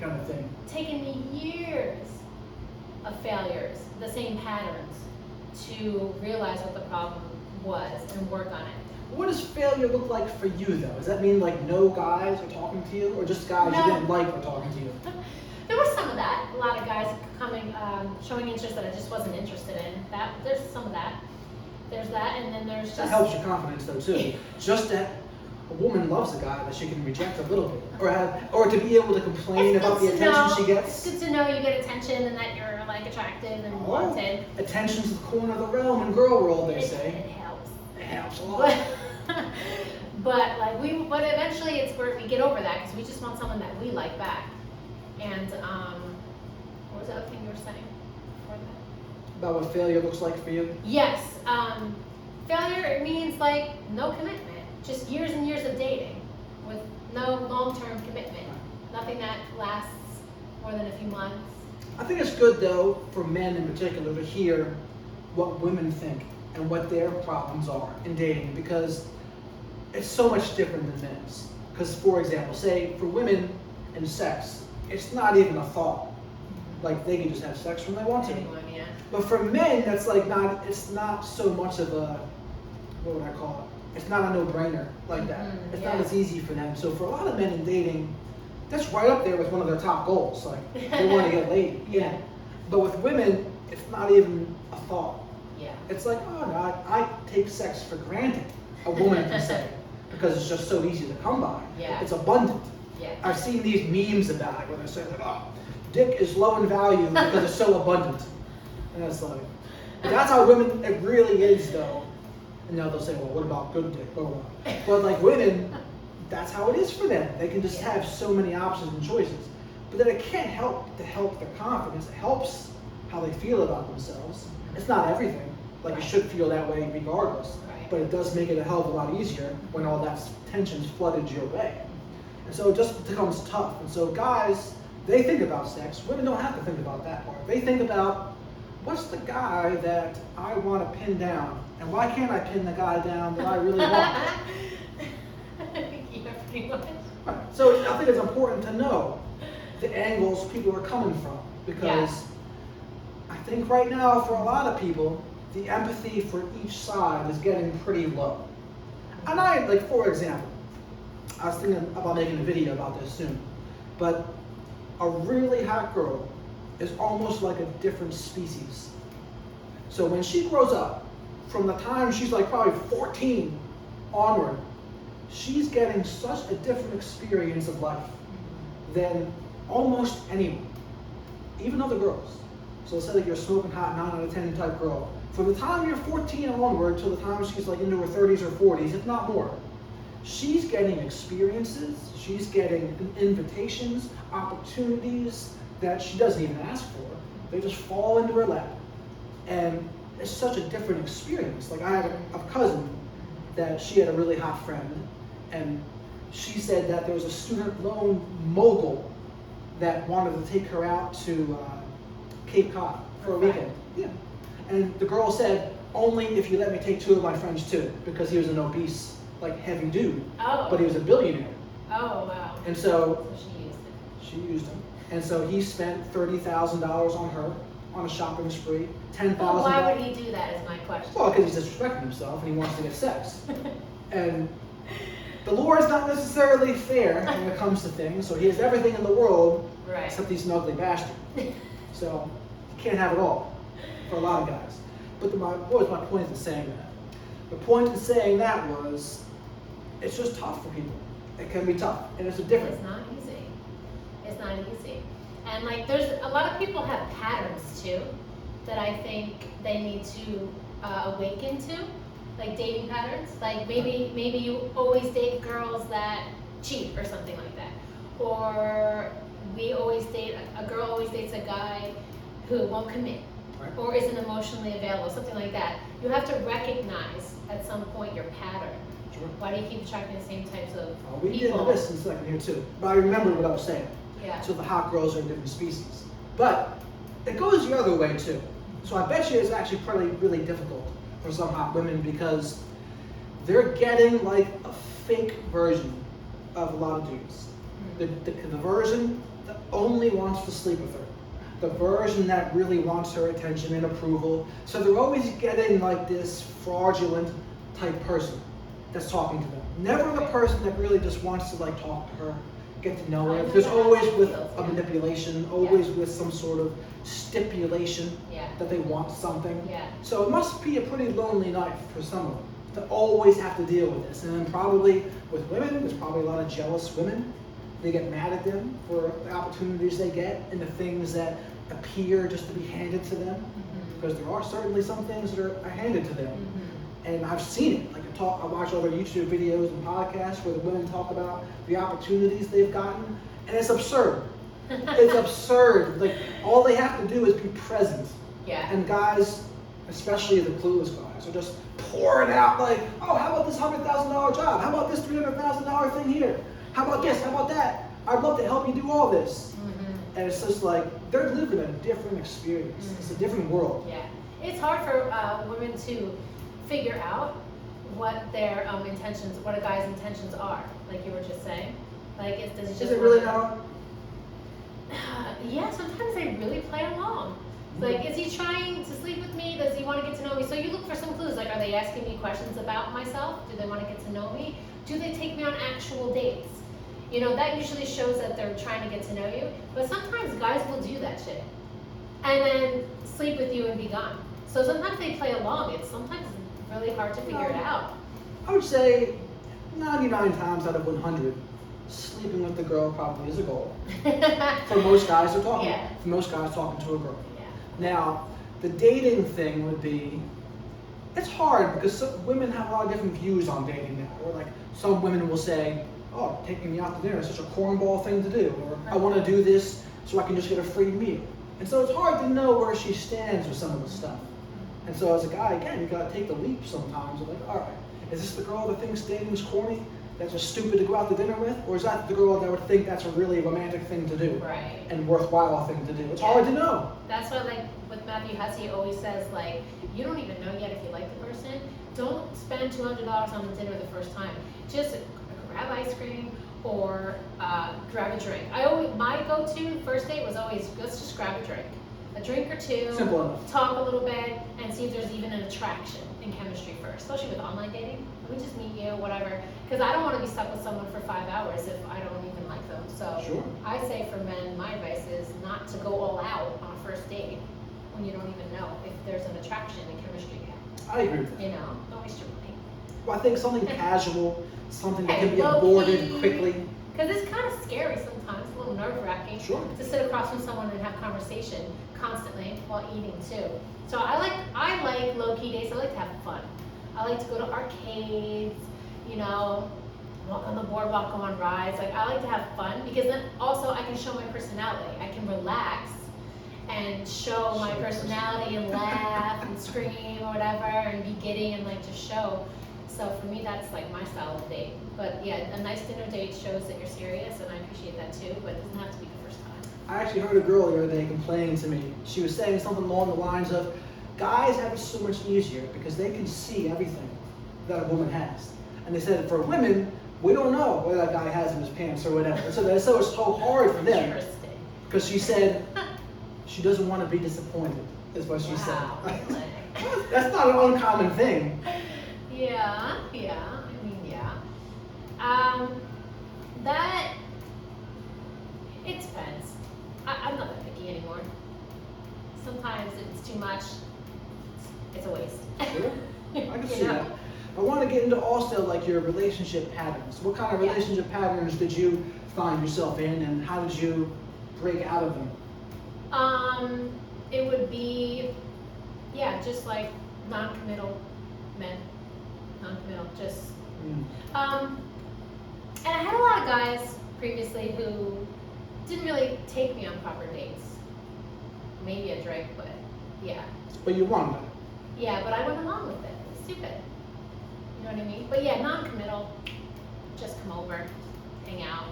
kind of thing. Taken me years of failures, the same patterns, to realize what the problem was and work on it. What does failure look like for you, though? Does that mean like no guys are talking to you, or just guys you didn't like are talking to you? There was some of that. A lot of guys coming, showing interest that I just wasn't interested in. There's some of that. There's that, and then there's just... That helps your confidence, though, too. Just that a woman loves a guy that she can reject a little bit, or to be able to complain about the attention she gets. It's good to know you get attention and that you're like attractive and wanted. Attention's the corner of the realm in girl world, they say. It helps. It helps a lot. But but eventually it's where we get over that because we just want someone that we like back. And what was the other thing you were saying before that? About what failure looks like for you? Yes. Failure means like no commitment. Just years and years of dating with no long-term commitment. Nothing that lasts more than a few months. I think it's good, though, for men in particular to hear what women think and what their problems are in dating, because it's so much different than men's. Because, for example, say for women in sex, it's not even a thought. Like, they can just have sex when they want to. Anyone, yeah. But for men, that's like it's not so much of a, what would I call it? It's not a no-brainer like that. It's not as easy for them. So for a lot of men in dating, that's right up there with one of their top goals. Like, they want to get laid. Yeah. But with women, it's not even a thought. Yeah. It's like, oh no, I take sex for granted, a woman can say, because it's just so easy to come by. Yeah. It's abundant. Yeah. I've seen these memes about it where they say, like, oh, dick is low in value because it's so abundant. And it's like, but that's how women, it really is, though. And now they'll say, well, what about good dick? But like women, that's how it is for them. They can just have so many options and choices. But then it can't help to help their confidence. It helps how they feel about themselves. It's not everything. Like, you should feel that way regardless. Right. But it does make it a hell of a lot easier when all that tension's flooded your way. And so it just becomes tough. And so guys, they think about sex. Women don't have to think about that part. They think about, what's the guy that I want to pin down? And why can't I pin the guy down that I really want? Yeah, pretty much. Right. So I think it's important to know the angles people are coming from, because I think right now for a lot of people, the empathy for each side is getting pretty low. And like, for example, I was thinking about making a video about this soon, but a really hot girl is almost like a different species. So when she grows up, from the time she's like probably 14 onward, she's getting such a different experience of life than almost anyone, even other girls. So let's say that you're a smoking hot 9 out of 10 type girl. From the time you're 14 onward till the time she's like into her 30s or 40s, if not more, she's getting experiences, she's getting invitations, opportunities that she doesn't even ask for. They just fall into her lap. And it's such a different experience. Like, I had a cousin that she had a really hot friend, and she said that there was a student loan mogul that wanted to take her out to Cape Cod for a weekend. Yeah. And the girl said, only if you let me take 2 of my friends too, because he was an obese, like, heavy dude. Oh. But he was a billionaire. Oh, wow. And so she used it. she used him. And so he spent $30,000 on her on a shopping spree. $10,000. Well, why would he do that is my question. Well, because he's disrespecting himself and he wants to get sex. And the Lord is not necessarily fair when it comes to things, so he has everything in the world, Right. except he's an ugly bastard. So you can't have it all for a lot of guys. But what was my point in saying that? The point in saying that was, it's just tough for people. It can be tough, and it's a different. It's not easy. It's not easy. And like, there's a lot of people have patterns too that I think they need to awaken to, like dating patterns. Like maybe you always date girls that cheat or something like that, or a girl always dates a guy who won't commit, Right. or isn't emotionally available, something like that. You have to recognize at some point your pattern. Sure. Why do you keep attracting the same types of We get people? into this in a second here too, but I remember what I was saying. Yeah. So the hot girls are a different species. But it goes the other way too. So I bet you it's actually probably really difficult for some hot women because they're getting like a fake version of a lot of dudes. The version only wants to sleep with her. The version that really wants her attention and approval. So they're always getting like this fraudulent type person that's talking to them. Never the person that really just wants to like talk to her, get to know her. There's always with a manipulation, always with some sort of stipulation that they want something. So it must be a pretty lonely life for some of them to always have to deal with this. And then probably with women, there's probably a lot of jealous women. They get mad at them for the opportunities they get and the things that appear just to be handed to them. Because there are certainly some things that are handed to them. And I've seen it. Like I watch other YouTube videos and podcasts where the women talk about the opportunities they've gotten, and it's absurd. It's absurd. Like all they have to do is be present. And guys, especially the clueless guys, are just pouring out like, oh, how about this $100,000 job? How about this $300,000 thing here? How about this? How about that? I'd love to help you do all this. And it's just like they're living a different experience. It's a different world. It's hard for women to figure out what their intentions, what a guy's intentions are. Like you were just saying. Like, does he just? Is it really not? Yeah, sometimes they really play along. Like, is he trying to sleep with me? Does he want to get to know me? So you look for some clues. Like, are they asking me questions about myself? Do they want to get to know me? Do they take me on actual dates? You know, that usually shows that they're trying to get to know you. But sometimes guys will do that shit and then sleep with you and be gone. So sometimes they play along. It's sometimes really hard to figure it out. I would say 99 times out of 100, sleeping with the girl probably is a goal. For most guys, they're talking. For most guys, talking to a girl. Now, the dating thing would be, it's hard because some women have a lot of different views on dating now. Or like some women will say, oh, taking me out to dinner is such a cornball thing to do. Or I want to do this so I can just get a free meal. And so it's hard to know where she stands with some of the stuff. And so as a guy, again, you gotta take the leap sometimes. You're like, all right, is this the girl that thinks dating is corny? That's just stupid to go out to dinner with? Or is that the girl that would think that's a really romantic thing to do? And worthwhile thing to do? It's hard to know. That's why, like, with Matthew Hussey always says, like, you don't even know yet if you like the person. Don't spend $200 on the dinner the first time. Just grab ice cream or grab a drink. My go-to first date was always, let's just grab a drink. A drink or two, simple enough. Talk a little bit, and see if there's even an attraction in chemistry first, especially with online dating. Let me just meet you, whatever. Because I don't want to be stuck with someone for 5 hours if I don't even like them. So I say for men, my advice is not to go all out on a first date when you don't even know if there's an attraction in chemistry yet. I agree with that. You know, don't waste your money. Well, I think something casual, something that can be aborted quickly. Because it's kind of scary sometimes, a little nerve-wracking to sit across from someone and have conversation constantly while eating too. So I like low-key dates. I like to have fun. I like to go to arcades, you know, walk on the boardwalk, go on rides. Like, I like to have fun because then also I can show my personality. I can relax and show my personality and laugh and scream or whatever and be giddy and like just show. So for me, that's like my style of date. But yeah, a nice dinner date shows that you're serious, and I appreciate that too, but it doesn't have to be the first time. I actually heard a girl the other day complaining to me. She was saying something along the lines of, guys have it so much easier because they can see everything that a woman has. And they said for women, we don't know what that guy has in his pants or whatever. And so it's so hard for them. Interesting. Because she said she doesn't want to be disappointed, is what she said. That's not an uncommon thing. Yeah. I mean, yeah. That, it depends. I'm not that picky anymore. Sometimes if it's too much, it's a waste. Sure. I can see that. I want to get into also like your relationship patterns. What kind of relationship patterns did you find yourself in, and how did you break out of them? It would be, just like non-committal men. Non-committal, just. And I had a lot of guys previously who didn't really take me on proper dates. Maybe a drink, but yeah. But you wanted it. Yeah, but I went along with it. It's stupid. You know what I mean? But yeah, non-committal. Just come over, hang out,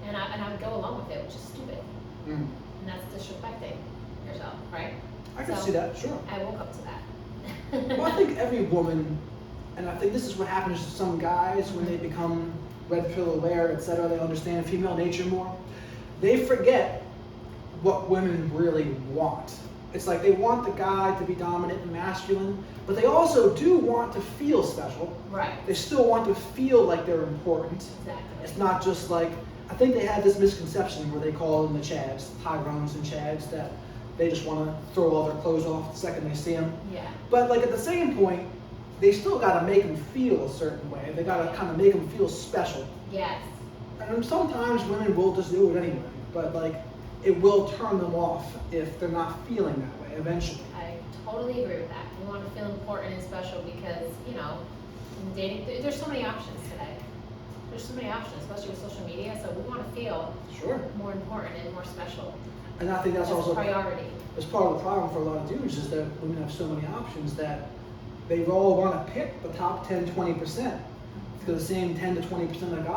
and I would go along with it, which is stupid. And that's disrespecting yourself, right? I can see that, sure. I woke up to that. Well, I think every woman, and I think this is what happens to some guys when they become red pill aware, etc. They understand female nature more. They forget what women really want. It's like they want the guy to be dominant and masculine, but they also do want to feel special. Right. They still want to feel like they're important. Exactly. It's not just like, I think they have this misconception where they call them the Chads, Tyrones and Chads, that they just want to throw all their clothes off the second they see them. Yeah. But like at the same point, they still got to make them feel a certain way. They got to kind of make them feel special. Yes. And sometimes women will just do it anyway, but like it will turn them off if they're not feeling that way eventually. I totally agree with that. We want to feel important and special because, you know, in dating, there's so many options today. There's so many options, especially with social media, so we want to feel Sure. more important and more special. And I think that's As a also priority. that's part of the problem for a lot of dudes is that women have so many options that they all want to pick the top 10, 20%. Because the same 10 to 20% of guys